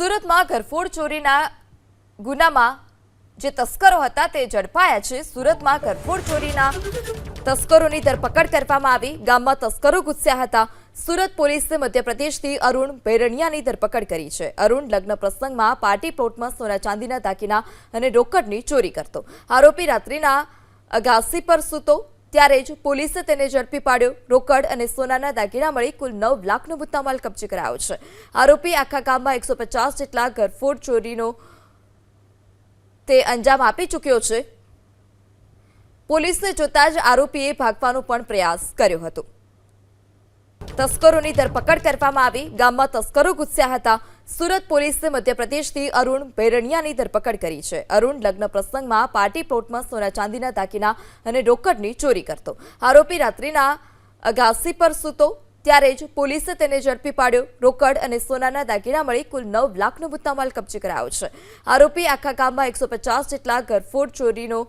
સુરતમાં ઘરફોડ ચોરીના ગુનામાં જે તસ્કરો હતા તે ઝડપાયા છે। સુરતમાં ઘરફોડ ચોરીના તસ્કરોની ધરપકડ કરવામાં આવી। ગામમાં તસ્કરો ઘૂસ્યા હતા। સુરત પોલીસે મધ્યપ્રદેશથી અરુણ ભૈરણિયાની ધરપકડ કરી છે। અરુણ લગ્ન પ્રસંગમાં પાર્ટી પ્લોટમાં સોના ચાંદીના દાગીના અને રોકડની ચોરી કરતો। આરોપી રાત્રિના અગાસી પર સૂતો ત્યારે જ પોલીસે તેને ઝડપી પાડ્યો। રોકડ અને સોનાના દાગીના મળી કુલ 9 લાખનો મુદ્દામાલ કબજે કરાયો છે। આરોપી આખા ગામમાં 150 જેટલા ઘરફોડ ચોરીનો તે અંજામ આપી ચૂક્યો છે। પોલીસને જોતા જ આરોપીએ ભાગવાનો પણ પ્રયાસ કર્યો હતો। તસ્કરોની ધરપકડ કરવામાં આવી। ગામમાં તસ્કરો ઘૂસ્યા હતા। સુરત પોલીસે મધ્યપ્રદેશથી અરુણ ભૈરણિયાની ધરપકડ કરી છે। અરુણ લગ્ન પ્રસંગમાં પાર્ટી પ્લોટમાં સોના ચાંદીના દાગીના અને રોકડની ચોરી કરતો। આરોપી રાત્રિના અગાસી પર સૂતો ત્યારે જ પોલીસે તેને ઝડપી પાડ્યો। રોકડ અને સોનાના દાગીના મળી કુલ 9 લાખનો મુદ્દામાલ કબજે કરાયો છે। આરોપી આખા ગામમાં 150 જેટલા ઘરફોડ ચોરીનો